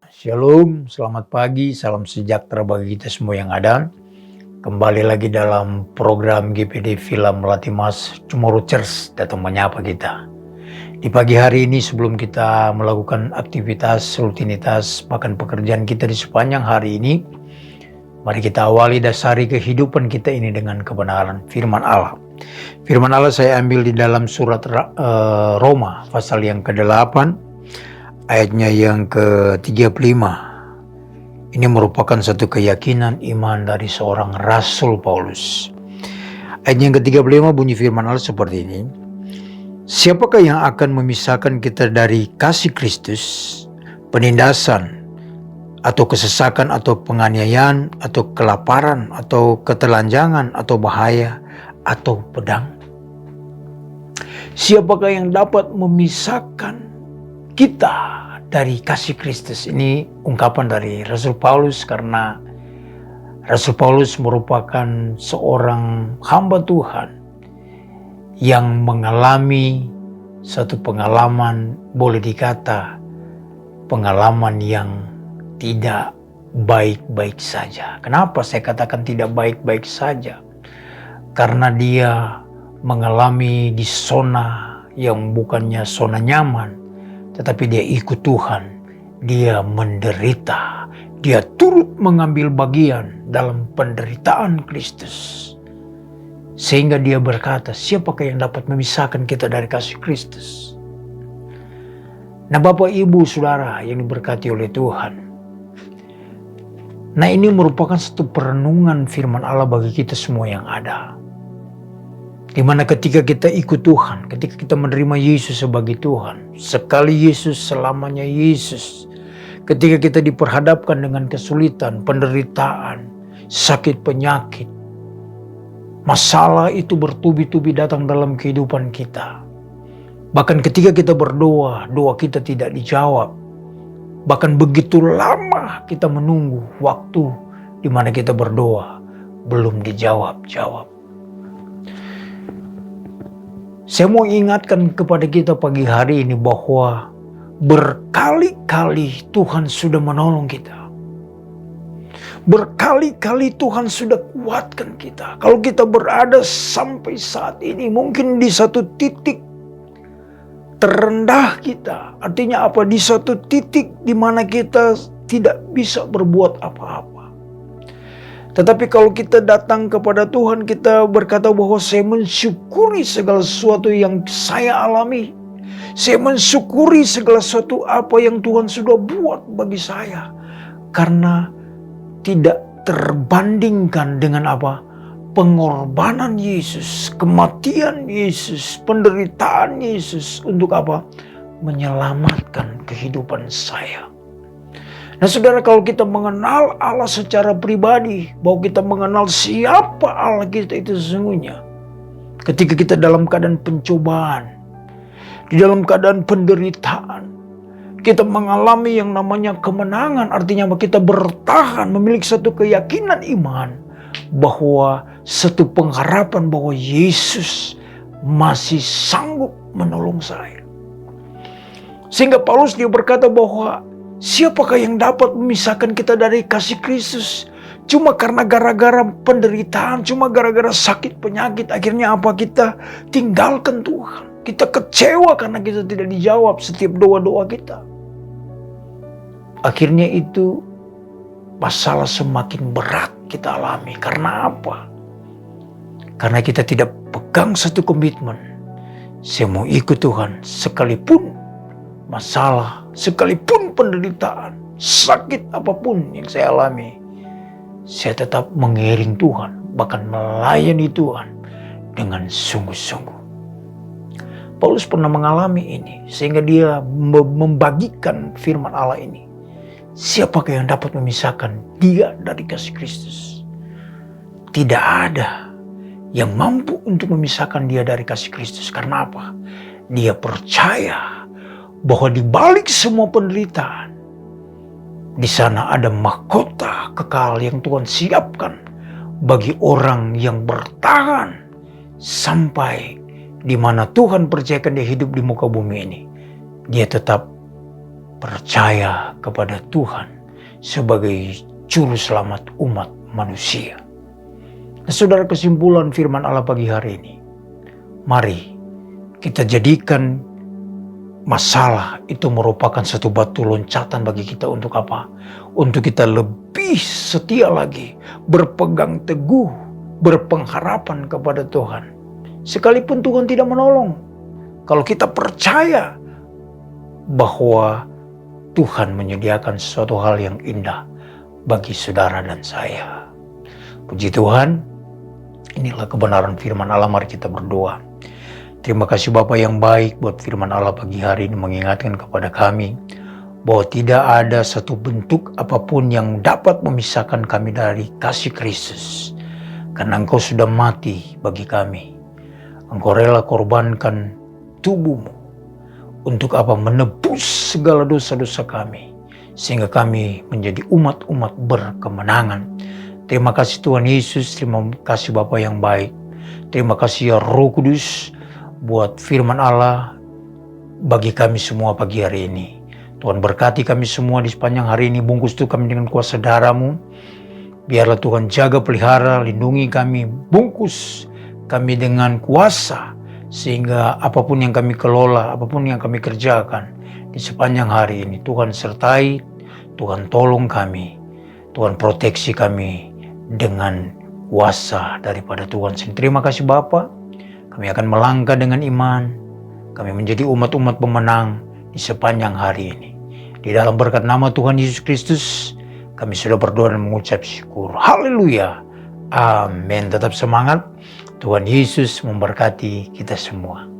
Shalom, selamat pagi, salam sejahtera bagi kita semua yang ada. Kembali lagi dalam program GPD Film Melatih Mas Tomorrow Church datang menyapa kita. Di pagi hari ini sebelum kita melakukan aktivitas, rutinitas, bahkan pekerjaan kita di sepanjang hari ini, mari kita awali dasari kehidupan kita ini dengan kebenaran firman Allah. Firman Allah saya ambil di dalam surat Roma pasal yang ke-8. Ayatnya yang ke-35. Ini merupakan satu keyakinan iman dari seorang Rasul Paulus. Ayat yang ke-35 bunyi firman Allah seperti ini. Siapakah yang akan memisahkan kita dari kasih Kristus? Penindasan, atau kesesakan, atau penganiayaan, atau kelaparan, atau ketelanjangan, atau bahaya, atau pedang? Siapakah yang dapat memisahkan kita dari kasih Kristus? Ini ungkapan dari Rasul Paulus karena Rasul Paulus merupakan seorang hamba Tuhan yang mengalami satu pengalaman, boleh dikata pengalaman yang tidak baik-baik saja. Kenapa saya katakan tidak baik-baik saja? Karena dia mengalami di zona yang bukannya zona nyaman, tetapi dia ikut Tuhan, dia menderita, dia turut mengambil bagian dalam penderitaan Kristus. Sehingga dia berkata, siapakah yang dapat memisahkan kita dari kasih Kristus? Nah Bapak Ibu Saudara yang diberkati oleh Tuhan. Nah ini merupakan satu perenungan firman Allah bagi kita semua yang ada. Di mana ketika kita ikut Tuhan, ketika kita menerima Yesus sebagai Tuhan, sekali Yesus, selamanya Yesus. Ketika kita diperhadapkan dengan kesulitan, penderitaan, sakit penyakit, masalah itu bertubi-tubi datang dalam kehidupan kita. Bahkan ketika kita berdoa, doa kita tidak dijawab. Bahkan begitu lama kita menunggu waktu di mana kita berdoa, belum dijawab-jawab. Saya mau ingatkan kepada kita pagi hari ini bahwa berkali-kali Tuhan sudah menolong kita. Berkali-kali Tuhan sudah kuatkan kita. Kalau kita berada sampai saat ini, mungkin di satu titik terendah kita. Artinya apa? Di satu titik di mana kita tidak bisa berbuat apa-apa. Tetapi kalau kita datang kepada Tuhan, kita berkata bahwa saya mensyukuri segala sesuatu yang saya alami. Saya mensyukuri segala sesuatu apa yang Tuhan sudah buat bagi saya. Karena tidak terbandingkan dengan apa? Pengorbanan Yesus, kematian Yesus, penderitaan Yesus untuk apa? Menyelamatkan kehidupan saya. Nah saudara, kalau kita mengenal Allah secara pribadi, bahwa kita mengenal siapa Allah kita itu sesungguhnya. Ketika kita dalam keadaan pencobaan, di dalam keadaan penderitaan, kita mengalami yang namanya kemenangan. Artinya kita bertahan, memiliki satu keyakinan iman, bahwa satu pengharapan bahwa Yesus masih sanggup menolong saya. Sehingga Paulus dia berkata bahwa siapakah yang dapat memisahkan kita dari kasih Kristus? Cuma karena gara-gara penderitaan, cuma gara-gara sakit penyakit, akhirnya apa? Kita tinggalkan Tuhan. Kita kecewa karena kita tidak dijawab setiap doa-doa kita. Akhirnya itu masalah semakin berat kita alami. Karena apa? Karena kita tidak pegang satu komitmen. Saya mau ikut Tuhan sekalipun masalah, sekalipun penderitaan, sakit apapun yang saya alami, saya tetap mengiring Tuhan, bahkan melayani Tuhan dengan sungguh-sungguh. Paulus pernah mengalami ini, sehingga dia membagikan firman Allah ini. Siapakah yang dapat memisahkan dia dari kasih Kristus? Tidak ada yang mampu untuk memisahkan dia dari kasih Kristus. Karena apa? Dia percaya bahwa di balik semua penderitaan, di sana ada mahkota kekal yang Tuhan siapkan bagi orang yang bertahan sampai di mana Tuhan percayakan dia hidup di muka bumi ini. Dia tetap percaya kepada Tuhan sebagai juru selamat umat manusia. Nah, saudara, kesimpulan firman Allah pagi hari ini, mari kita jadikan masalah itu merupakan satu batu loncatan bagi kita untuk apa? Untuk kita lebih setia lagi, berpegang teguh, berpengharapan kepada Tuhan. Sekalipun Tuhan tidak menolong, kalau kita percaya bahwa Tuhan menyediakan sesuatu hal yang indah bagi saudara dan saya. Puji Tuhan, inilah kebenaran firman Allah. Mari kita berdoa. Terima kasih Bapa yang baik buat firman Allah pagi hari ini mengingatkan kepada kami bahwa tidak ada satu bentuk apapun yang dapat memisahkan kami dari kasih Kristus. Karena Engkau sudah mati bagi kami. Engkau rela korbankan tubuhmu untuk apa? Menebus segala dosa-dosa kami, sehingga kami menjadi umat-umat berkemenangan. Terima kasih Tuhan Yesus, terima kasih Bapa yang baik. Terima kasih ya Roh Kudus buat firman Allah bagi kami semua pagi hari ini. Tuhan berkati kami semua di sepanjang hari ini, bungkus Tuhan kami dengan kuasa darah-Mu. Biarlah Tuhan jaga, pelihara, lindungi kami, bungkus kami dengan kuasa, sehingga apapun yang kami kelola, apapun yang kami kerjakan di sepanjang hari ini, Tuhan sertai, Tuhan tolong kami, Tuhan proteksi kami dengan kuasa daripada Tuhan sendiri. Terima kasih Bapa, kami akan melangkah dengan iman, kami menjadi umat-umat pemenang di sepanjang hari ini. Di dalam berkat nama Tuhan Yesus Kristus, kami sudah berdoa dan mengucap syukur. Haleluya. Amin. Tetap semangat. Tuhan Yesus memberkati kita semua.